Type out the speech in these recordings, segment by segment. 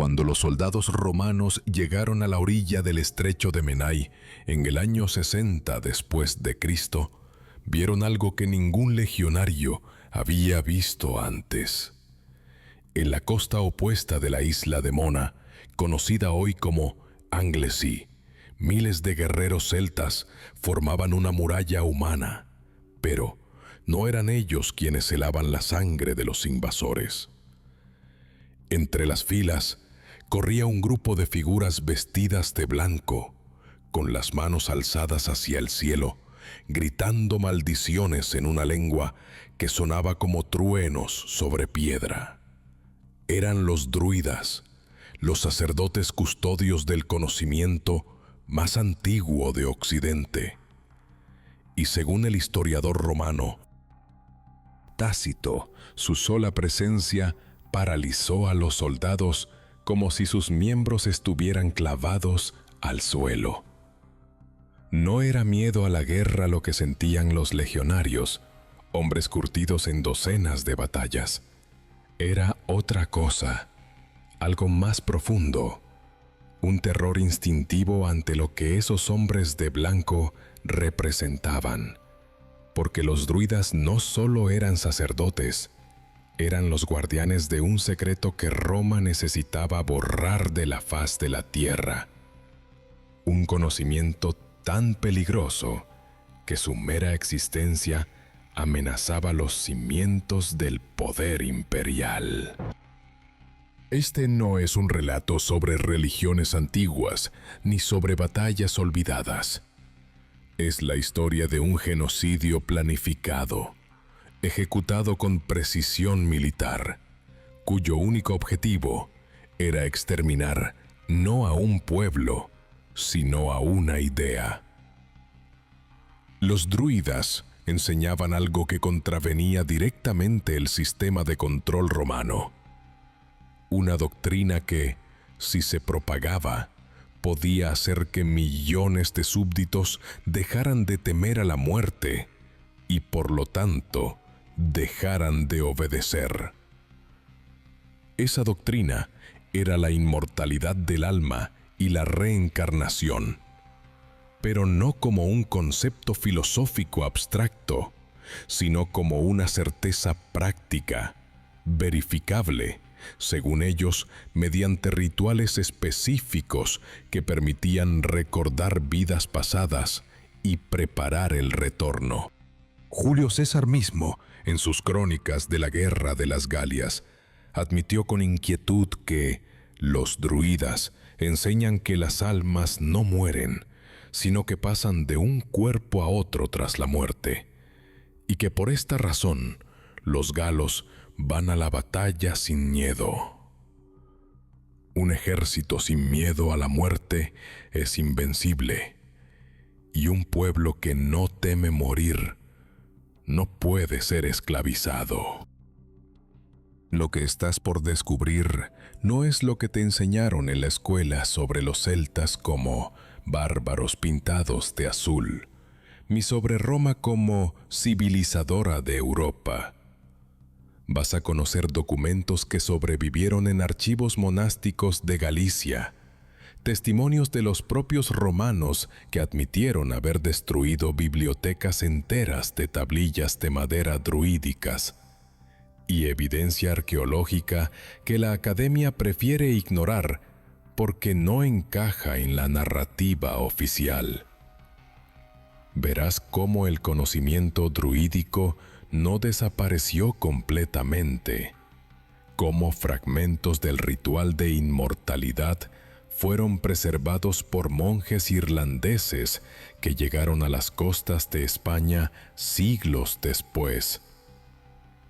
Cuando los soldados romanos llegaron a la orilla del estrecho de Menai en el año 60 después de Cristo, vieron algo que ningún legionario había visto antes. En la costa opuesta de la isla de Mona, conocida hoy como Anglesey, miles de guerreros celtas formaban una muralla humana, pero no eran ellos quienes helaban la sangre de los invasores. Entre las filas corría un grupo de figuras vestidas de blanco, con las manos alzadas hacia el cielo, gritando maldiciones en una lengua que sonaba como truenos sobre piedra. Eran los druidas, los sacerdotes custodios del conocimiento más antiguo de Occidente. Y según el historiador romano Tácito, su sola presencia paralizó a los soldados como si sus miembros estuvieran clavados al suelo. No era miedo a la guerra lo que sentían los legionarios, hombres curtidos en docenas de batallas. Era otra cosa, algo más profundo, un terror instintivo ante lo que esos hombres de blanco representaban. Porque los druidas no solo eran sacerdotes, eran los guardianes de un secreto que Roma necesitaba borrar de la faz de la tierra. Un conocimiento tan peligroso que su mera existencia amenazaba los cimientos del poder imperial. Este no es un relato sobre religiones antiguas ni sobre batallas olvidadas. Es la historia de un genocidio planificado, ejecutado con precisión militar, cuyo único objetivo era exterminar no a un pueblo, sino a una idea. Los druidas enseñaban algo que contravenía directamente el sistema de control romano. Una doctrina que, si se propagaba, podía hacer que millones de súbditos dejaran de temer a la muerte y, por lo tanto, dejaran de obedecer. Esa doctrina era la inmortalidad del alma y la reencarnación, pero no como un concepto filosófico abstracto, sino como una certeza práctica, verificable, según ellos, mediante rituales específicos que permitían recordar vidas pasadas y preparar el retorno. Julio César mismo, en sus crónicas de la Guerra de las Galias, admitió con inquietud que los druidas enseñan que las almas no mueren, sino que pasan de un cuerpo a otro tras la muerte, y que por esta razón los galos van a la batalla sin miedo. Un ejército sin miedo a la muerte es invencible, y un pueblo que no teme morir no puede ser esclavizado. Lo que estás por descubrir no es lo que te enseñaron en la escuela sobre los celtas como bárbaros pintados de azul, ni sobre Roma como civilizadora de Europa. Vas a conocer documentos que sobrevivieron en archivos monásticos de Galicia, testimonios de los propios romanos que admitieron haber destruido bibliotecas enteras de tablillas de madera druídicas, y evidencia arqueológica que la academia prefiere ignorar porque no encaja en la narrativa oficial. Verás cómo el conocimiento druídico no desapareció completamente, cómo fragmentos del ritual de inmortalidad fueron preservados por monjes irlandeses que llegaron a las costas de España siglos después,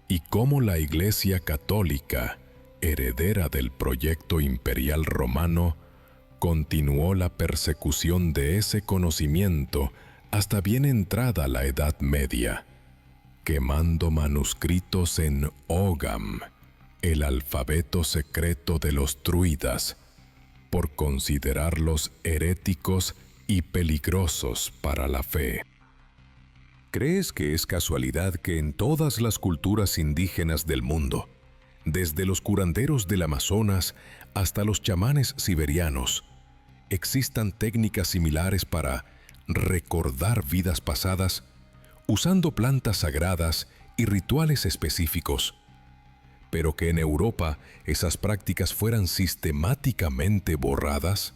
y cómo la Iglesia Católica, heredera del proyecto imperial romano, continuó la persecución de ese conocimiento hasta bien entrada la Edad Media, quemando manuscritos en Ogham, el alfabeto secreto de los druidas, por considerarlos heréticos y peligrosos para la fe. ¿Crees que es casualidad que en todas las culturas indígenas del mundo Desde los curanderos del Amazonas hasta los chamanes siberianos, existan técnicas similares para recordar vidas pasadas usando plantas sagradas y rituales específicos, pero que en Europa esas prácticas fueran sistemáticamente borradas.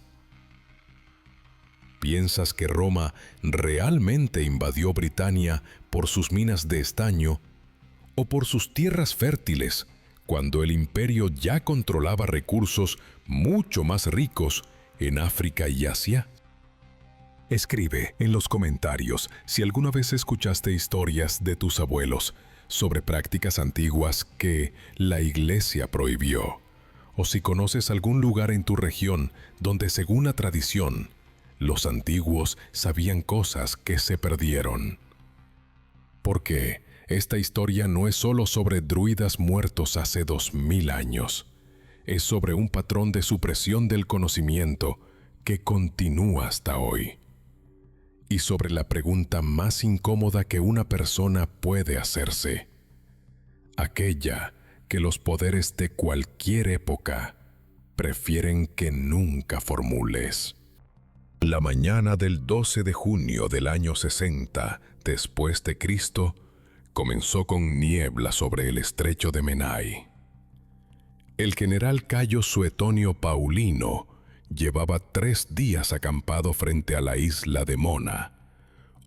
¿Piensas que Roma realmente invadió Britania por sus minas de estaño o por sus tierras fértiles, cuando el imperio ya controlaba recursos mucho más ricos en África y Asia? Escribe en los comentarios si alguna vez escuchaste historias de tus abuelos sobre prácticas antiguas que la Iglesia prohibió, o si conoces algún lugar en tu región donde, según la tradición, los antiguos sabían cosas que se perdieron. Porque esta historia no es solo sobre druidas muertos hace 2000 años, es sobre un patrón de supresión del conocimiento que continúa hasta hoy. Y sobre la pregunta más incómoda que una persona puede hacerse, aquella que los poderes de cualquier época prefieren que nunca formules. La mañana del 12 de junio del año 60 después de Cristo comenzó con niebla sobre el estrecho de Menai. El general Cayo Suetonio Paulino llevaba 3 días acampado frente a la isla de Mona,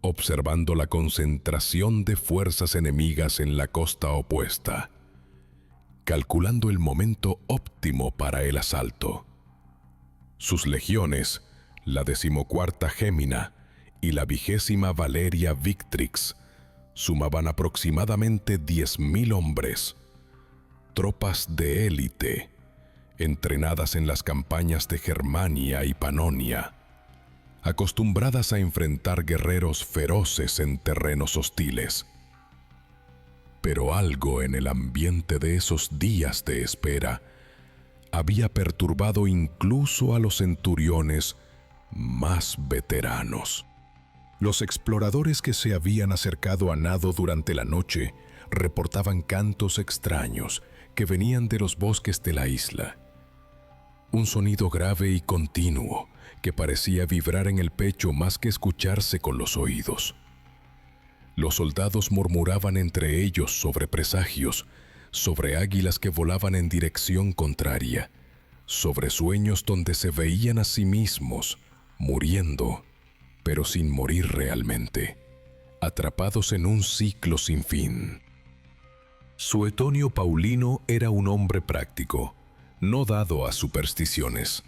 observando la concentración de fuerzas enemigas en la costa opuesta, calculando el momento óptimo para el asalto. Sus legiones, la 14ª Gémina y la 20ª Valeria Victrix, sumaban aproximadamente 10.000 hombres, tropas de élite, entrenadas en las campañas de Germania y Panonia, acostumbradas a enfrentar guerreros feroces en terrenos hostiles. Pero algo en el ambiente de esos días de espera había perturbado incluso a los centuriones más veteranos. Los exploradores que se habían acercado a nado durante la noche reportaban cantos extraños que venían de los bosques de la isla. Un sonido grave y continuo que parecía vibrar en el pecho más que escucharse con los oídos. Los soldados murmuraban entre ellos sobre presagios, sobre águilas que volaban en dirección contraria, sobre sueños donde se veían a sí mismos muriendo, pero sin morir realmente, atrapados en un ciclo sin fin. Suetonio Paulino era un hombre práctico, no dado a supersticiones,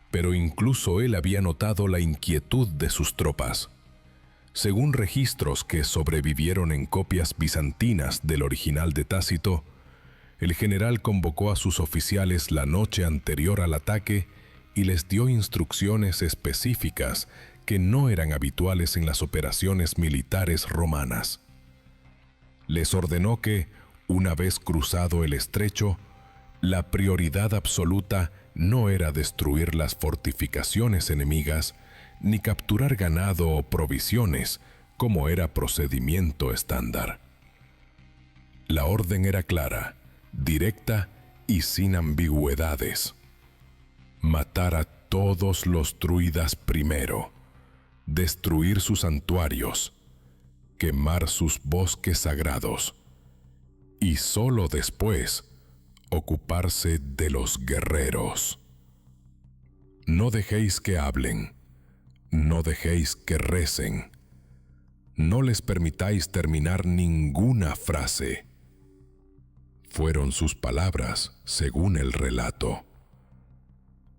pero incluso él había notado la inquietud de sus tropas. Según registros que sobrevivieron en copias bizantinas del original de Tácito, el general convocó a sus oficiales la noche anterior al ataque y les dio instrucciones específicas que no eran habituales en las operaciones militares romanas. Les ordenó que, una vez cruzado el estrecho, la prioridad absoluta no era destruir las fortificaciones enemigas ni capturar ganado o provisiones, como era procedimiento estándar. La orden era clara, directa y sin ambigüedades. Matar a todos los druidas primero, destruir sus santuarios, quemar sus bosques sagrados, y solo después ocuparse de los guerreros. No dejéis que hablen, no dejéis que recen, no les permitáis terminar ninguna frase. Fueron sus palabras, según el relato.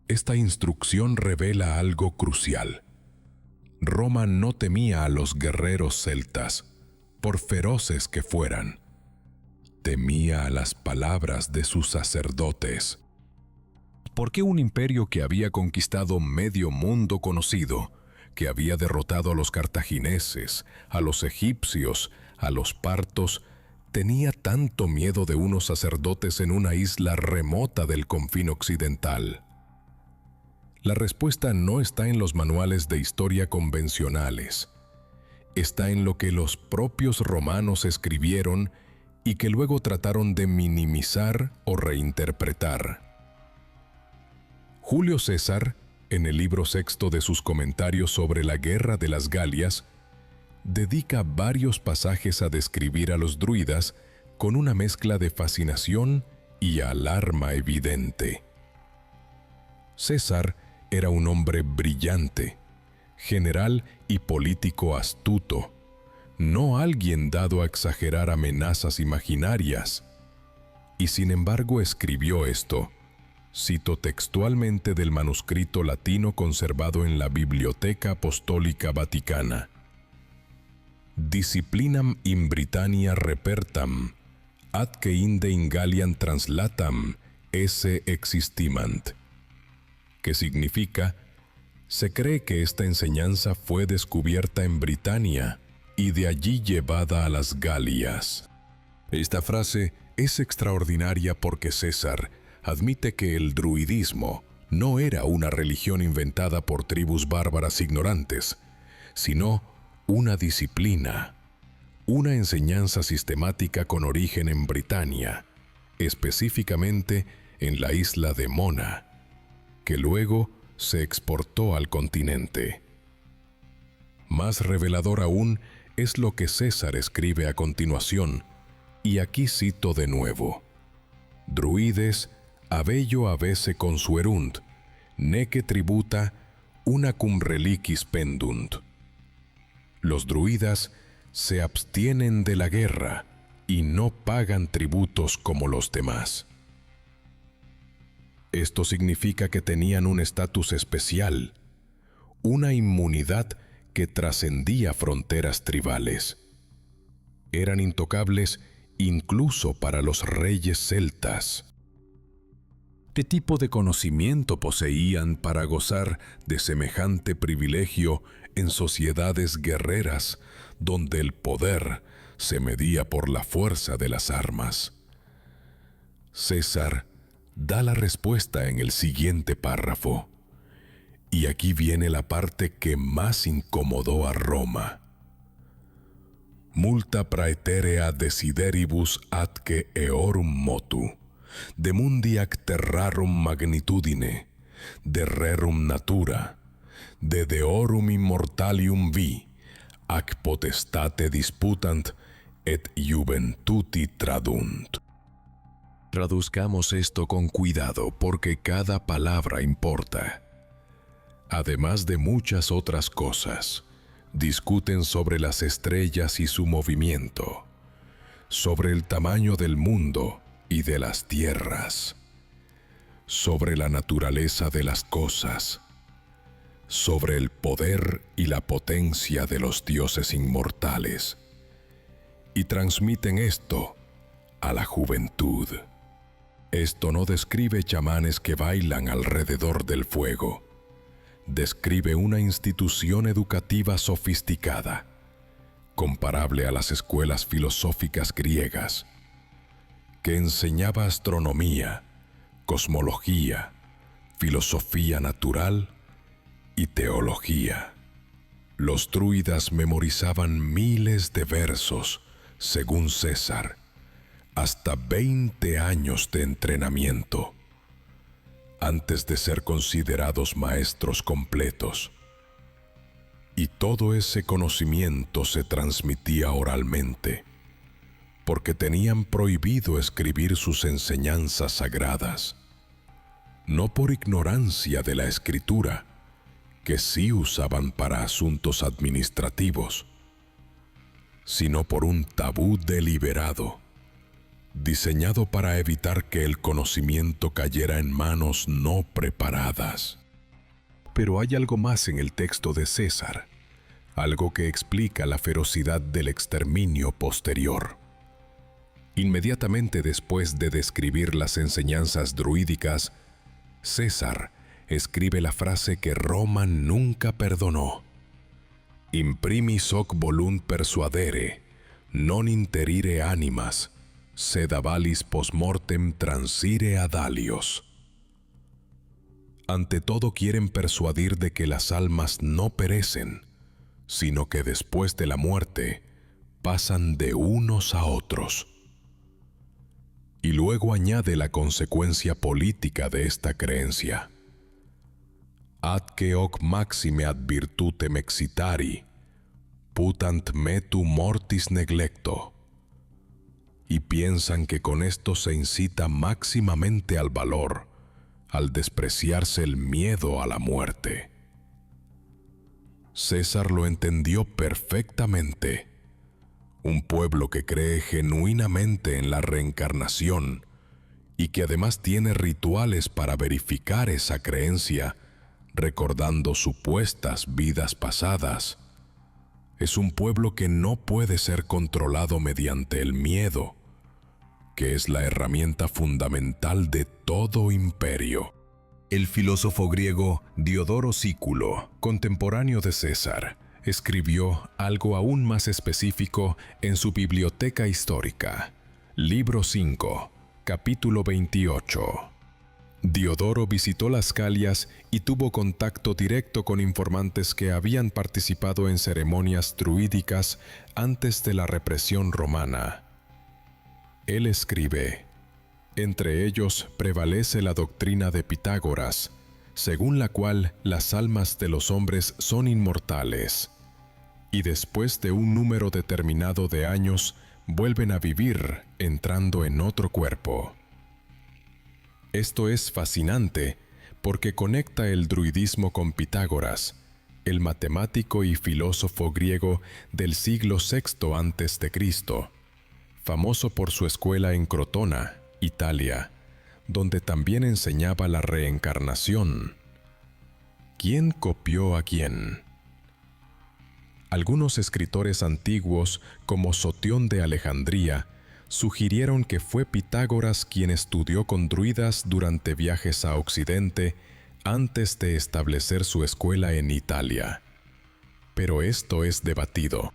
Esta instrucción revela algo crucial. Roma no temía a los guerreros celtas, por feroces que fueran. Temía a las palabras de sus sacerdotes. ¿Por qué un imperio que había conquistado medio mundo conocido, que había derrotado a los cartagineses, a los egipcios, a los partos, tenía tanto miedo de unos sacerdotes en una isla remota del confín occidental? La respuesta no está en los manuales de historia convencionales. Está en lo que los propios romanos escribieron y que luego trataron de minimizar o reinterpretar. Julio César, en el libro sexto de sus comentarios sobre la guerra de las Galias, dedica varios pasajes a describir a los druidas con una mezcla de fascinación y alarma evidente. César era un hombre brillante, general y político astuto, no alguien dado a exagerar amenazas imaginarias. Y sin embargo escribió esto. Cito textualmente del manuscrito latino conservado en la Biblioteca Apostólica Vaticana. Disciplinam in Britannia repertam, ad que inde in Galliam translatam esse existimant. Que significa, se cree que esta enseñanza fue descubierta en Britania y de allí llevada a las Galias. Esta frase es extraordinaria porque César admite que el druidismo no era una religión inventada por tribus bárbaras ignorantes, sino una disciplina, una enseñanza sistemática con origen en Britania, específicamente en la isla de Mona, que luego se exportó al continente. Más revelador aún es lo que César escribe a continuación, y aquí cito de nuevo: Druides abello avese consuerunt, neque tributa una cum reliquis pendunt. Los druidas se abstienen de la guerra y no pagan tributos como los demás. Esto significa que tenían un estatus especial, una inmunidad que trascendía fronteras tribales. Eran intocables incluso para los reyes celtas. ¿Qué tipo de conocimiento poseían para gozar de semejante privilegio en sociedades guerreras donde el poder se medía por la fuerza de las armas? César da la respuesta en el siguiente párrafo. Y aquí viene la parte que más incomodó a Roma. Multa praeterea desideribus atque eorum motu, de mundi ac terrarum magnitudine, de rerum natura, de deorum immortalium vi, ac potestate disputant et juventuti tradunt. Traduzcamos esto con cuidado porque cada palabra importa. Además de muchas otras cosas, discuten sobre las estrellas y su movimiento, sobre el tamaño del mundo y de las tierras, sobre la naturaleza de las cosas, sobre el poder y la potencia de los dioses inmortales, y transmiten esto a la juventud. Esto no describe chamanes que bailan alrededor del fuego. Describe una institución educativa sofisticada, comparable a las escuelas filosóficas griegas, que enseñaba astronomía, cosmología, filosofía natural y teología. Los druidas memorizaban miles de versos, según César, hasta 20 años de entrenamiento, antes de ser considerados maestros completos. Y todo ese conocimiento se transmitía oralmente, porque tenían prohibido escribir sus enseñanzas sagradas, no por ignorancia de la escritura, que sí usaban para asuntos administrativos, sino por un tabú deliberado, diseñado para evitar que el conocimiento cayera en manos no preparadas. Pero hay algo más en el texto de César, algo que explica la ferocidad del exterminio posterior. Inmediatamente después de describir las enseñanzas druídicas, César escribe la frase que Roma nunca perdonó: Imprimis hoc volunt persuadere, non interire animas, sed a valis postmortem transire ad alios. Ante todo quieren persuadir de que las almas no perecen, sino que después de la muerte pasan de unos a otros. Y luego añade la consecuencia política de esta creencia. Ad que hoc maxime ad virtutem excitari, putant metu mortis neglecto. Y piensan que con esto se incita máximamente al valor, al despreciarse el miedo a la muerte. César lo entendió perfectamente. Un pueblo que cree genuinamente en la reencarnación y que además tiene rituales para verificar esa creencia, recordando supuestas vidas pasadas, es un pueblo que no puede ser controlado mediante el miedo, que es la herramienta fundamental de todo imperio. El filósofo griego Diodoro Sículo, contemporáneo de César, escribió algo aún más específico en su Biblioteca Histórica, libro 5, capítulo 28. Diodoro visitó las Calias y tuvo contacto directo con informantes que habían participado en ceremonias druídicas antes de la represión romana. Él escribe: entre ellos prevalece la doctrina de Pitágoras, según la cual las almas de los hombres son inmortales, y después de un número determinado de años vuelven a vivir entrando en otro cuerpo. Esto es fascinante porque conecta el druidismo con Pitágoras, el matemático y filósofo griego del siglo VI a.C., famoso por su escuela en Crotona, Italia, donde también enseñaba la reencarnación. ¿Quién copió a quién? Algunos escritores antiguos, como Sotión de Alejandría, sugirieron que fue Pitágoras quien estudió con druidas durante viajes a Occidente antes de establecer su escuela en Italia. Pero esto es debatido.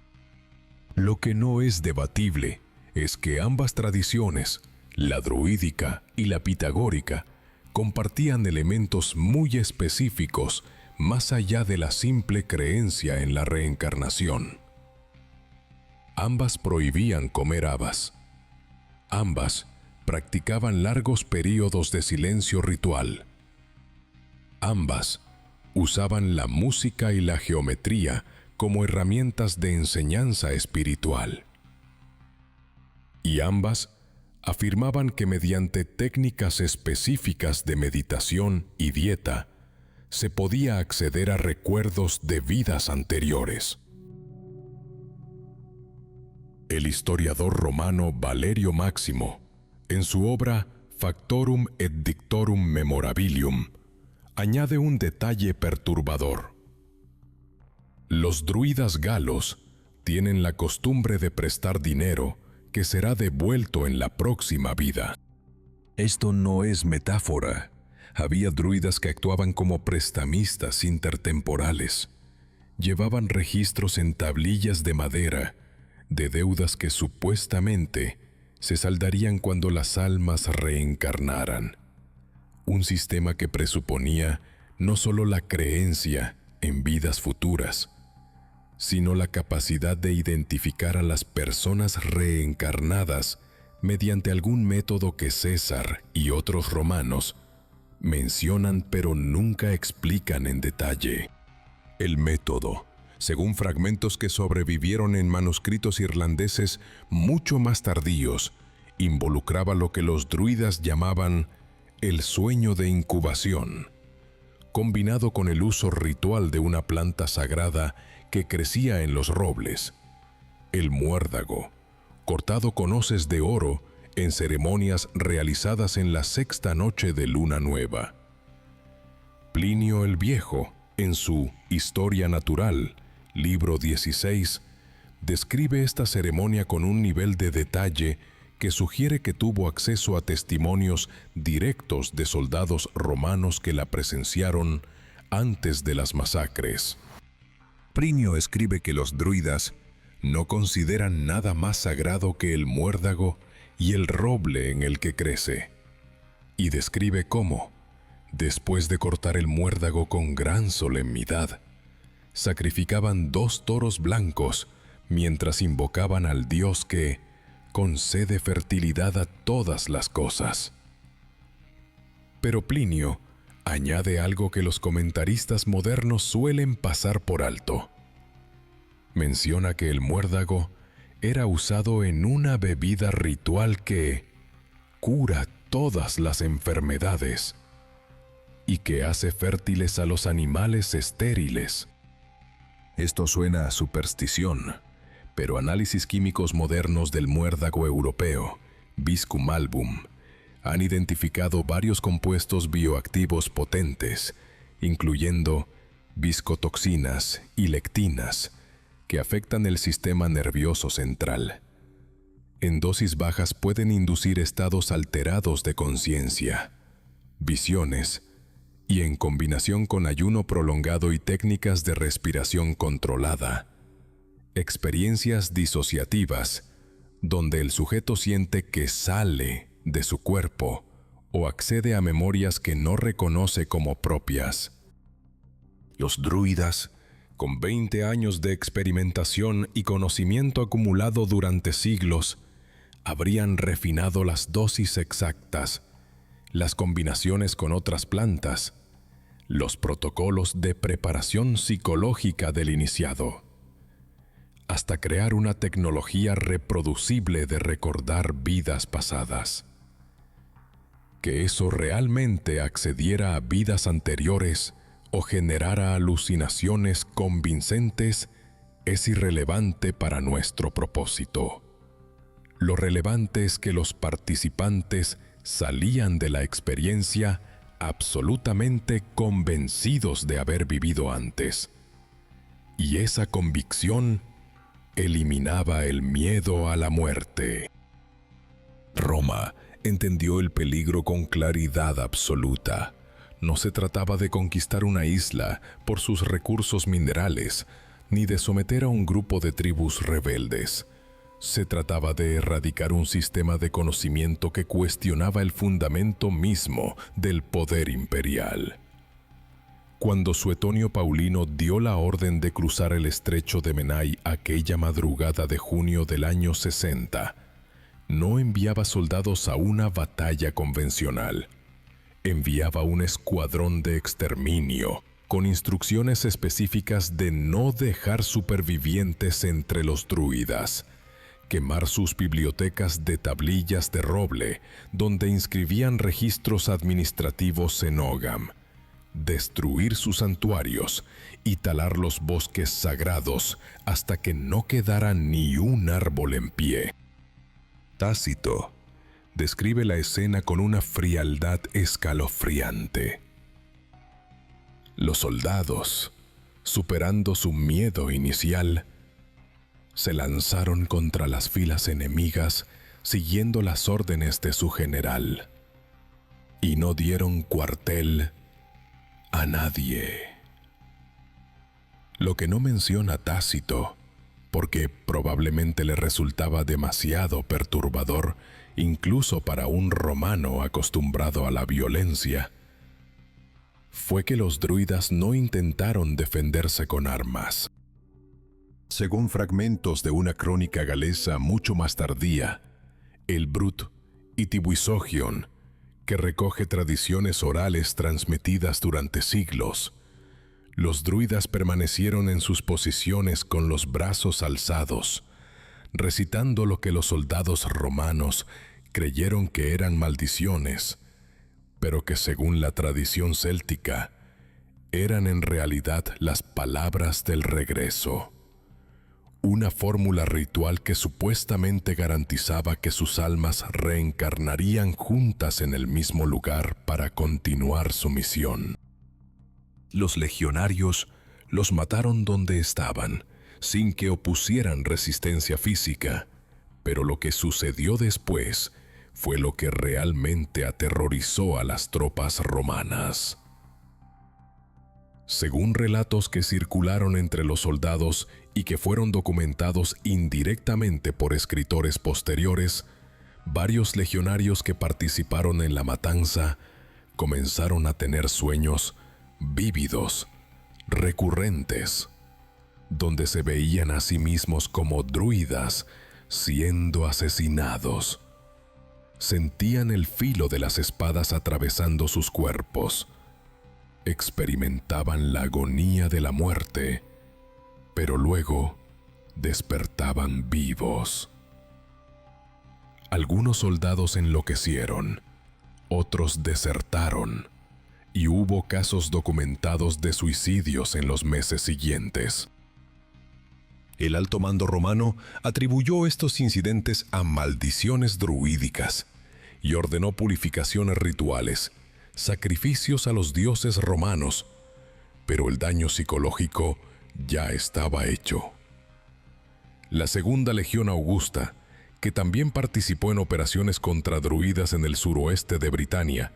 Lo que no es debatible es que ambas tradiciones, la druídica y la pitagórica, compartían elementos muy específicos más allá de la simple creencia en la reencarnación. Ambas prohibían comer habas. Ambas practicaban largos períodos de silencio ritual. Ambas usaban la música y la geometría como herramientas de enseñanza espiritual. Y ambas afirmaban que mediante técnicas específicas de meditación y dieta se podía acceder a recuerdos de vidas anteriores. El historiador romano Valerio Máximo, en su obra Factorum et Dictorum Memorabilium, añade un detalle perturbador. Los druidas galos tienen la costumbre de prestar dinero que será devuelto en la próxima vida. Esto no es metáfora. Había druidas que actuaban como prestamistas intertemporales. Llevaban registros en tablillas de madera de deudas que supuestamente se saldarían cuando las almas reencarnaran. Un sistema que presuponía no solo la creencia en vidas futuras, sino la capacidad de identificar a las personas reencarnadas mediante algún método que César y otros romanos mencionan pero nunca explican en detalle. El método, según fragmentos que sobrevivieron en manuscritos irlandeses mucho más tardíos, involucraba lo que los druidas llamaban el sueño de incubación, combinado con el uso ritual de una planta sagrada que crecía en los robles, el muérdago, cortado con hoces de oro en ceremonias realizadas en la sexta noche de luna nueva. Plinio el Viejo, en su Historia Natural, libro 16, describe esta ceremonia con un nivel de detalle que sugiere que tuvo acceso a testimonios directos de soldados romanos que la presenciaron antes de las masacres. Plinio escribe que los druidas no consideran nada más sagrado que el muérdago y el roble en el que crece, y describe cómo, después de cortar el muérdago con gran solemnidad, sacrificaban 2 toros blancos mientras invocaban al dios que, concede fertilidad a todas las cosas. Pero Plinio añade algo que los comentaristas modernos suelen pasar por alto. Menciona que el muérdago era usado en una bebida ritual que cura todas las enfermedades y que hace fértiles a los animales estériles. Esto suena a superstición, pero análisis químicos modernos del muérdago europeo, Viscum album, han identificado varios compuestos bioactivos potentes, incluyendo viscotoxinas y lectinas, que afectan el sistema nervioso central. En dosis bajas pueden inducir estados alterados de conciencia, visiones, y en combinación con ayuno prolongado y técnicas de respiración controlada, experiencias disociativas, donde el sujeto siente que sale de su cuerpo o accede a memorias que no reconoce como propias. Los druidas, con 20 años de experimentación y conocimiento acumulado durante siglos, habrían refinado las dosis exactas, las combinaciones con otras plantas, los protocolos de preparación psicológica del iniciado, hasta crear una tecnología reproducible de recordar vidas pasadas. Que eso realmente accediera a vidas anteriores o generara alucinaciones convincentes es irrelevante para nuestro propósito. Lo relevante es que los participantes salían de la experiencia absolutamente convencidos de haber vivido antes. Y esa convicción eliminaba el miedo a la muerte. Roma entendió el peligro con claridad absoluta. No se trataba de conquistar una isla por sus recursos minerales, ni de someter a un grupo de tribus rebeldes. Se trataba de erradicar un sistema de conocimiento que cuestionaba el fundamento mismo del poder imperial. Cuando Suetonio Paulino dio la orden de cruzar el estrecho de Menai aquella madrugada de junio del año 60, no enviaba soldados a una batalla convencional. Enviaba un escuadrón de exterminio, con instrucciones específicas de no dejar supervivientes entre los druidas, quemar sus bibliotecas de tablillas de roble, donde inscribían registros administrativos en Ogam, destruir sus santuarios y talar los bosques sagrados hasta que no quedara ni un árbol en pie. Tácito describe la escena con una frialdad escalofriante. Los soldados, superando su miedo inicial, se lanzaron contra las filas enemigas siguiendo las órdenes de su general y no dieron cuartel a nadie. Lo que no menciona Tácito, porque probablemente le resultaba demasiado perturbador, incluso para un romano acostumbrado a la violencia, fue que los druidas no intentaron defenderse con armas. Según fragmentos de una crónica galesa mucho más tardía, el Brut Itibuisogion, que recoge tradiciones orales transmitidas durante siglos, los druidas permanecieron en sus posiciones con los brazos alzados, recitando lo que los soldados romanos creyeron que eran maldiciones, pero que según la tradición céltica, eran en realidad las palabras del regreso. Una fórmula ritual que supuestamente garantizaba que sus almas reencarnarían juntas en el mismo lugar para continuar su misión. Los legionarios los mataron donde estaban, sin que opusieran resistencia física, pero lo que sucedió después fue lo que realmente aterrorizó a las tropas romanas. Según relatos que circularon entre los soldados y que fueron documentados indirectamente por escritores posteriores, varios legionarios que participaron en la matanza comenzaron a tener sueños vívidos, recurrentes, donde se veían a sí mismos como druidas siendo asesinados. Sentían el filo de las espadas atravesando sus cuerpos. Experimentaban la agonía de la muerte, pero luego despertaban vivos. Algunos soldados enloquecieron, otros desertaron, y hubo casos documentados de suicidios en los meses siguientes. El alto mando romano atribuyó estos incidentes a maldiciones druídicas y ordenó purificaciones rituales, sacrificios a los dioses romanos, pero el daño psicológico ya estaba hecho. La Segunda Legión Augusta, que también participó en operaciones contra druidas en el suroeste de Britania,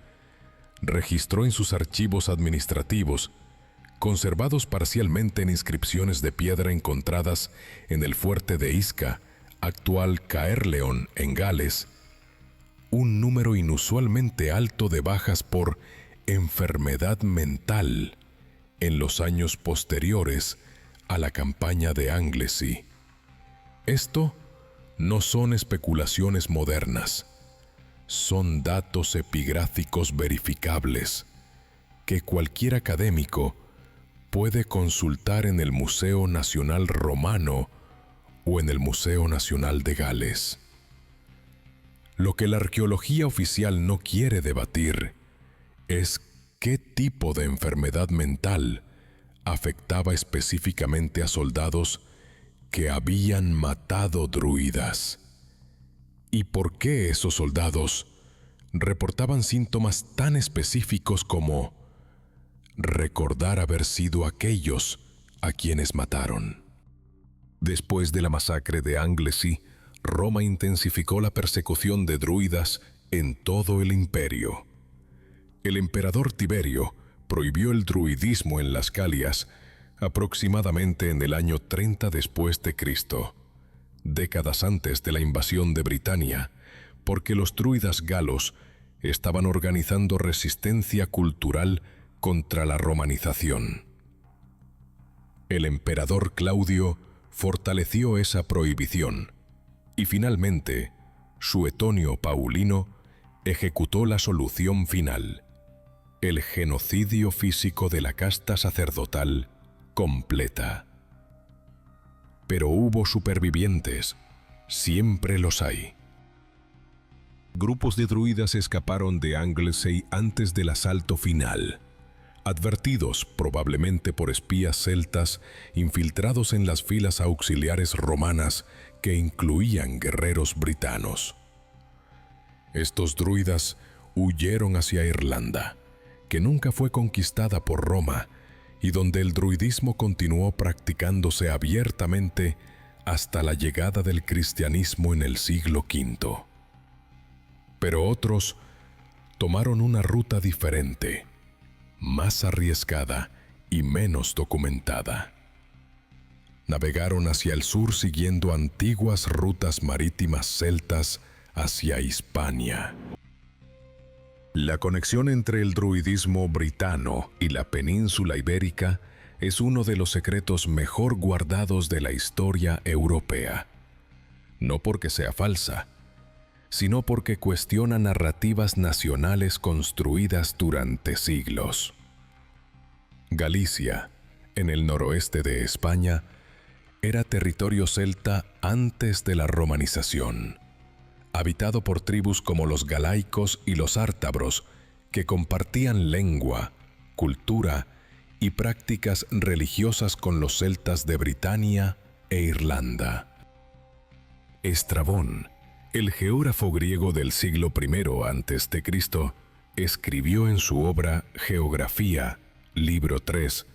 registró en sus archivos administrativos, conservados parcialmente en inscripciones de piedra encontradas en el fuerte de Isca, actual Caerleon, en Gales, un número inusualmente alto de bajas por enfermedad mental en los años posteriores a la campaña de Anglesey. Esto no son especulaciones modernas, son datos epigráficos verificables que cualquier académico puede consultar en el Museo Nacional Romano o en el Museo Nacional de Gales. Lo que la arqueología oficial no quiere debatir es qué tipo de enfermedad mental afectaba específicamente a soldados que habían matado druidas, y por qué esos soldados reportaban síntomas tan específicos como recordar haber sido aquellos a quienes mataron. Después de la masacre de Anglesey, Roma intensificó la persecución de druidas en todo el imperio. El emperador Tiberio prohibió el druidismo en las Galias aproximadamente en el año 30 después de Cristo, décadas antes de la invasión de Britania, porque los druidas galos estaban organizando resistencia cultural contra la romanización. El emperador Claudio fortaleció esa prohibición y finalmente Suetonio Paulino ejecutó la solución final, el genocidio físico de la casta sacerdotal completa. Pero hubo supervivientes, siempre los hay. Grupos de druidas escaparon de Anglesey antes del asalto final, advertidos probablemente por espías celtas infiltrados en las filas auxiliares romanas que incluían guerreros britanos. Estos druidas huyeron hacia Irlanda, que nunca fue conquistada por Roma, y donde el druidismo continuó practicándose abiertamente hasta la llegada del cristianismo en el siglo V. Pero otros tomaron una ruta diferente, más arriesgada y menos documentada. Navegaron hacia el sur siguiendo antiguas rutas marítimas celtas hacia Hispania. La conexión entre el druidismo britano y la península ibérica es uno de los secretos mejor guardados de la historia europea. No porque sea falsa, sino porque cuestiona narrativas nacionales construidas durante siglos. Galicia, en el noroeste de España, era territorio celta antes de la romanización, habitado por tribus como los galaicos y los ártabros, que compartían lengua, cultura y prácticas religiosas con los celtas de Britania e Irlanda. Estrabón, el geógrafo griego del siglo I a.C., escribió en su obra Geografía, libro 3,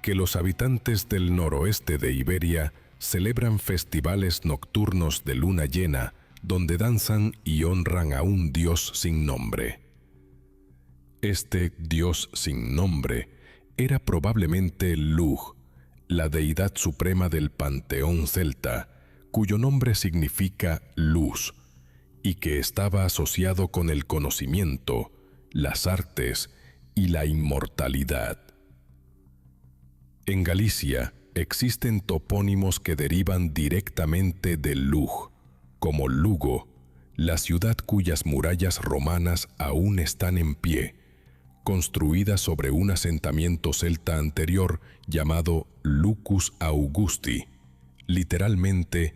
que los habitantes del noroeste de Iberia celebran festivales nocturnos de luna llena donde danzan y honran a un dios sin nombre. Este dios sin nombre era probablemente Lugh, la deidad suprema del panteón celta, cuyo nombre significa luz, y que estaba asociado con el conocimiento, las artes y la inmortalidad. En Galicia existen topónimos que derivan directamente de Lugh, como Lugo, la ciudad cuyas murallas romanas aún están en pie, construida sobre un asentamiento celta anterior llamado Lucus Augusti, literalmente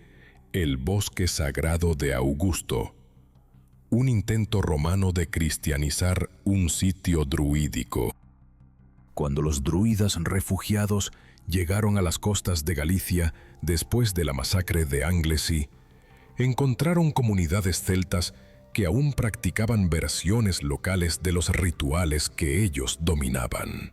el bosque sagrado de Augusto, un intento romano de cristianizar un sitio druídico. Cuando los druidas refugiados llegaron a las costas de Galicia después de la masacre de Anglesey, encontraron comunidades celtas que aún practicaban versiones locales de los rituales que ellos dominaban.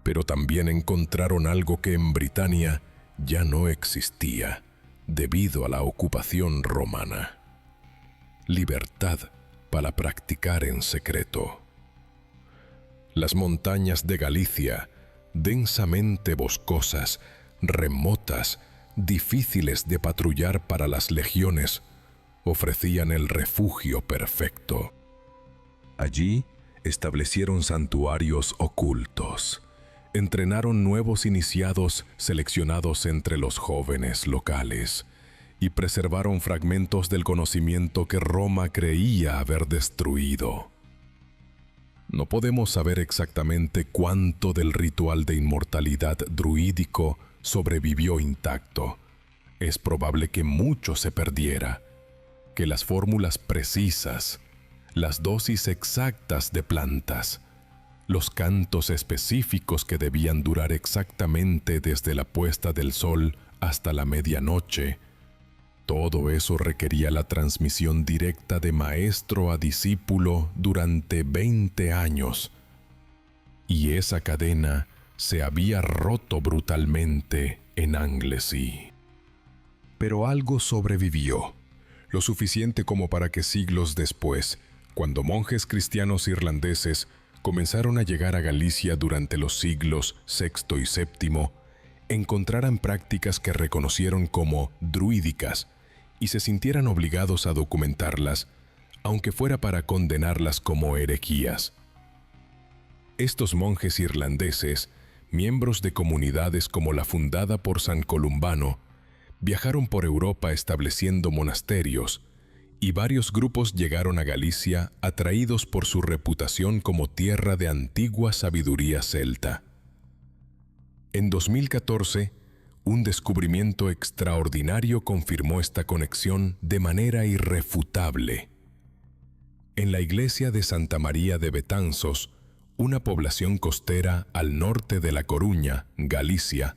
Pero también encontraron algo que en Britania ya no existía debido a la ocupación romana: libertad para practicar en secreto. Las montañas de Galicia, densamente boscosas, remotas, difíciles de patrullar para las legiones, ofrecían el refugio perfecto. Allí establecieron santuarios ocultos, entrenaron nuevos iniciados seleccionados entre los jóvenes locales y preservaron fragmentos del conocimiento que Roma creía haber destruido. No podemos saber exactamente cuánto del ritual de inmortalidad druídico sobrevivió intacto. Es probable que mucho se perdiera, que las fórmulas precisas, las dosis exactas de plantas, los cantos específicos que debían durar exactamente desde la puesta del sol hasta la medianoche, todo eso requería la transmisión directa de maestro a discípulo durante 20 años. Y esa cadena se había roto brutalmente en Anglesey. Pero algo sobrevivió, lo suficiente como para que siglos después, cuando monjes cristianos irlandeses comenzaron a llegar a Galicia durante los siglos VI y VII, encontraran prácticas que reconocieron como druídicas y se sintieran obligados a documentarlas, aunque fuera para condenarlas como herejías. Estos monjes irlandeses, miembros de comunidades como la fundada por San Columbano, viajaron por Europa estableciendo monasterios, y varios grupos llegaron a Galicia atraídos por su reputación como tierra de antigua sabiduría celta. En 2014, un descubrimiento extraordinario confirmó esta conexión de manera irrefutable. En la iglesia de Santa María de Betanzos, una población costera al norte de La Coruña, Galicia,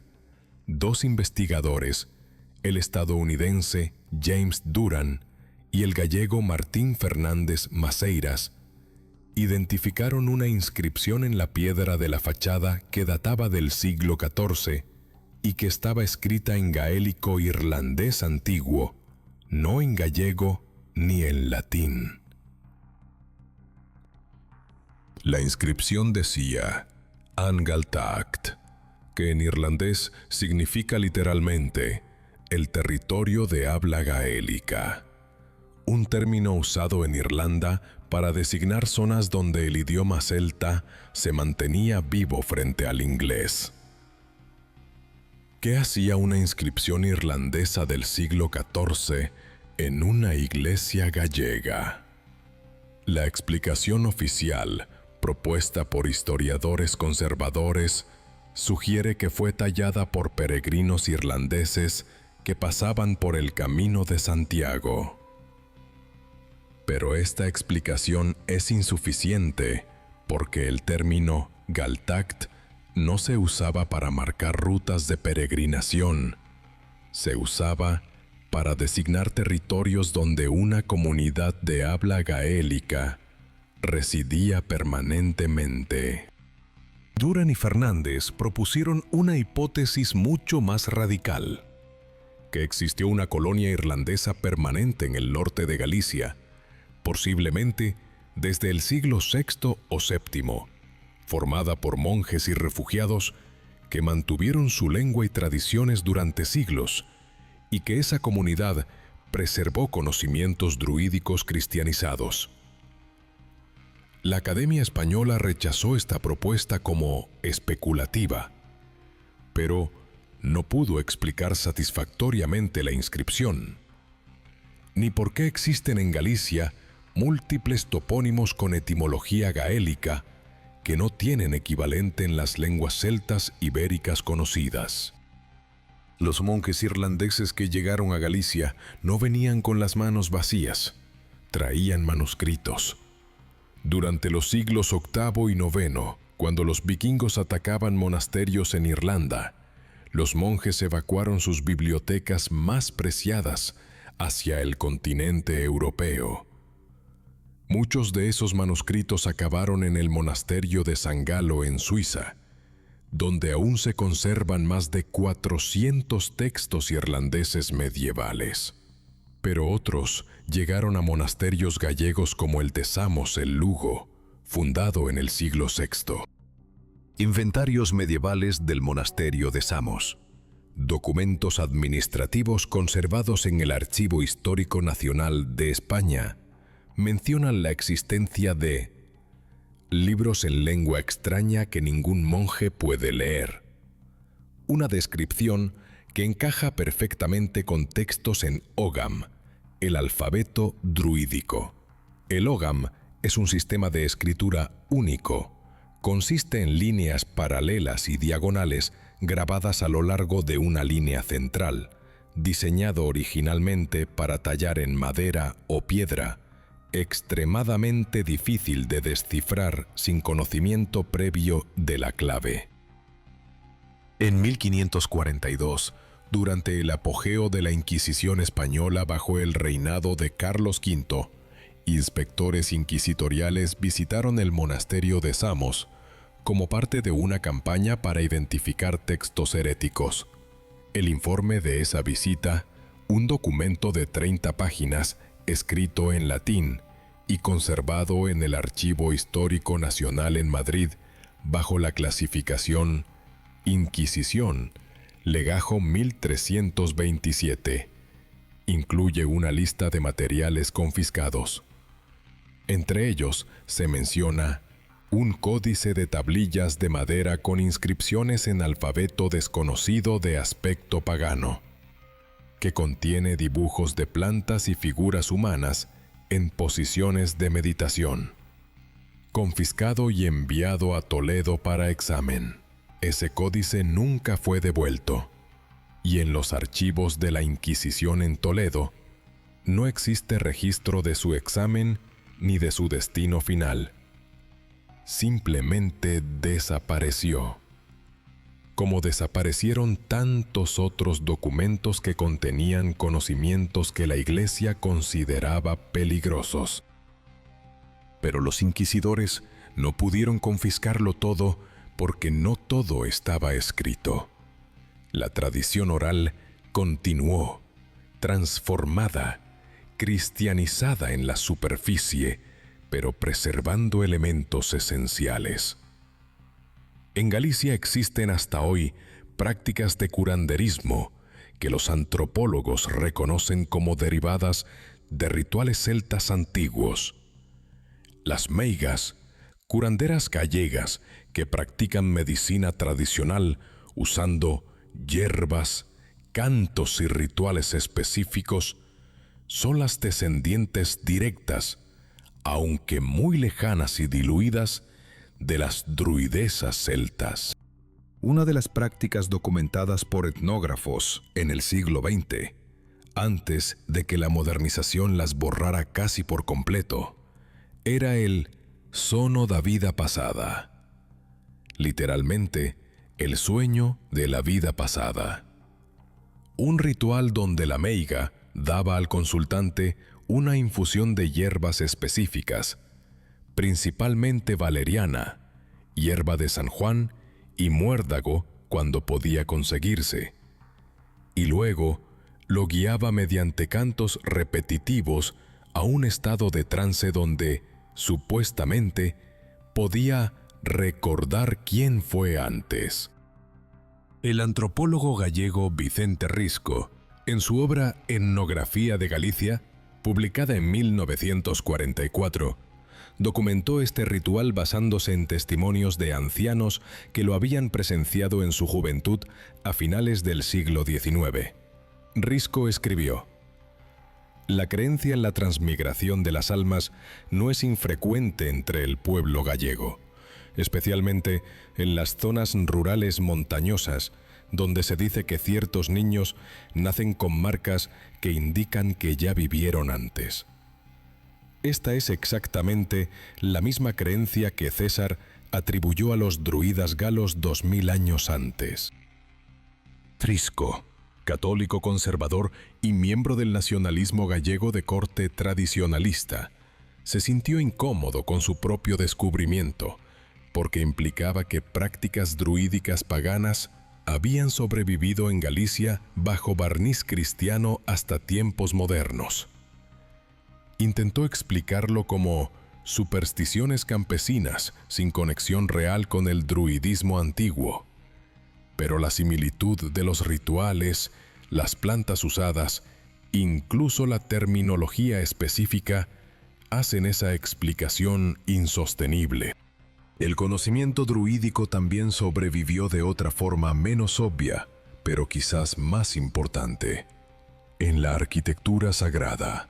dos investigadores, el estadounidense James Duran y el gallego Martín Fernández Maceiras, identificaron una inscripción en la piedra de la fachada que databa del siglo XIV y que estaba escrita en gaélico irlandés antiguo, no en gallego ni en latín. La inscripción decía Angaltacht, que en irlandés significa literalmente el territorio de habla gaélica, un término usado en Irlanda para designar zonas donde el idioma celta se mantenía vivo frente al inglés. ¿Qué hacía una inscripción irlandesa del siglo XIV en una iglesia gallega? La explicación oficial, propuesta por historiadores conservadores, sugiere que fue tallada por peregrinos irlandeses que pasaban por el Camino de Santiago. Pero esta explicación es insuficiente porque el término Galtacht no se usaba para marcar rutas de peregrinación, se usaba para designar territorios donde una comunidad de habla gaélica residía permanentemente. Duran y Fernández propusieron una hipótesis mucho más radical: que existió una colonia irlandesa permanente en el norte de Galicia, posiblemente desde el siglo VI o VII, formada por monjes y refugiados que mantuvieron su lengua y tradiciones durante siglos, y que esa comunidad preservó conocimientos druídicos cristianizados. La Academia Española rechazó esta propuesta como especulativa, pero no pudo explicar satisfactoriamente la inscripción. ni por qué existen en Galicia múltiples topónimos con etimología gaélica que no tienen equivalente en las lenguas celtas ibéricas conocidas. Los monjes irlandeses que llegaron a Galicia no venían con las manos vacías, traían manuscritos. Durante los siglos VIII y IX, cuando los vikingos atacaban monasterios en Irlanda, los monjes evacuaron sus bibliotecas más preciadas hacia el continente europeo. Muchos de esos manuscritos acabaron en el monasterio de San Galo en Suiza, donde aún se conservan más de 400 textos irlandeses medievales. Pero otros llegaron a monasterios gallegos como el de Samos en Lugo, fundado en el siglo VI. Inventarios medievales del monasterio de Samos. Documentos administrativos conservados en el Archivo Histórico Nacional de España mencionan la existencia de libros en lengua extraña que ningún monje puede leer. Una descripción que encaja perfectamente con textos en Ogham, el alfabeto druídico. El Ogham es un sistema de escritura único. Consiste en líneas paralelas y diagonales grabadas a lo largo de una línea central, diseñado originalmente para tallar en madera o piedra, extremadamente difícil de descifrar sin conocimiento previo de la clave. En 1542, durante el apogeo de la Inquisición española bajo el reinado de Carlos V, inspectores inquisitoriales visitaron el monasterio de Samos como parte de una campaña para identificar textos heréticos. El informe de esa visita, un documento de 30 páginas, escrito en latín y conservado en el Archivo Histórico Nacional en Madrid bajo la clasificación Inquisición, legajo 1327. Incluye una lista de materiales confiscados. Entre ellos se menciona un códice de tablillas de madera con inscripciones en alfabeto desconocido de aspecto pagano, que contiene dibujos de plantas y figuras humanas en posiciones de meditación. Confiscado y enviado a Toledo para examen. Ese códice nunca fue devuelto, y en los archivos de la Inquisición en Toledo no existe registro de su examen ni de su destino final. Simplemente desapareció, como desaparecieron tantos otros documentos que contenían conocimientos que la Iglesia consideraba peligrosos. Pero los inquisidores no pudieron confiscarlo todo porque no todo estaba escrito. La tradición oral continuó, transformada, cristianizada en la superficie, pero preservando elementos esenciales. En Galicia existen hasta hoy prácticas de curanderismo que los antropólogos reconocen como derivadas de rituales celtas antiguos. Las meigas, curanderas gallegas que practican medicina tradicional usando hierbas, cantos y rituales específicos, son las descendientes directas, aunque muy lejanas y diluidas, de las druidesas celtas. Una de las prácticas documentadas por etnógrafos en el siglo XX, antes de que la modernización las borrara casi por completo, era el sono da vida pasada. Literalmente, el sueño de la vida pasada. Un ritual donde la meiga daba al consultante una infusión de hierbas específicas, principalmente valeriana, hierba de San Juan y muérdago cuando podía conseguirse, y luego lo guiaba mediante cantos repetitivos a un estado de trance donde, supuestamente, podía recordar quién fue antes. El antropólogo gallego Vicente Risco, en su obra Etnografía de Galicia, publicada en 1944, documentó este ritual basándose en testimonios de ancianos que lo habían presenciado en su juventud a finales del siglo XIX. Risco escribió: La creencia en la transmigración de las almas no es infrecuente entre el pueblo gallego, especialmente en las zonas rurales montañosas, donde se dice que ciertos niños nacen con marcas que indican que ya vivieron antes. Esta es exactamente la misma creencia que César atribuyó a los druidas galos 2000 años antes. Trisco, católico conservador y miembro del nacionalismo gallego de corte tradicionalista, se sintió incómodo con su propio descubrimiento, porque implicaba que prácticas druídicas paganas habían sobrevivido en Galicia bajo barniz cristiano hasta tiempos modernos. Intentó explicarlo como supersticiones campesinas sin conexión real con el druidismo antiguo, pero la similitud de los rituales, las plantas usadas, incluso la terminología específica, hacen esa explicación insostenible. El conocimiento druídico también sobrevivió de otra forma menos obvia, pero quizás más importante, en la arquitectura sagrada.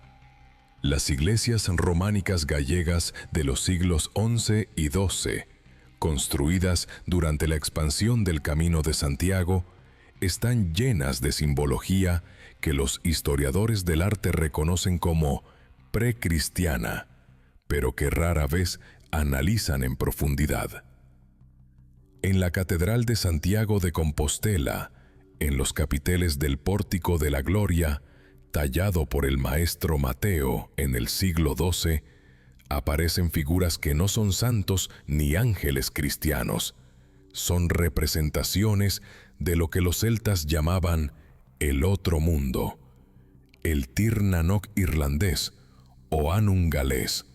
Las iglesias románicas gallegas de los siglos XI y XII, construidas durante la expansión del Camino de Santiago, están llenas de simbología que los historiadores del arte reconocen como precristiana, pero que rara vez analizan en profundidad. En la Catedral de Santiago de Compostela, en los capiteles del Pórtico de la Gloria, tallado por el maestro Mateo en el siglo XII, aparecen figuras que no son santos ni ángeles cristianos. Son representaciones de lo que los celtas llamaban el otro mundo, el Tir na Nog irlandés o Anun galés,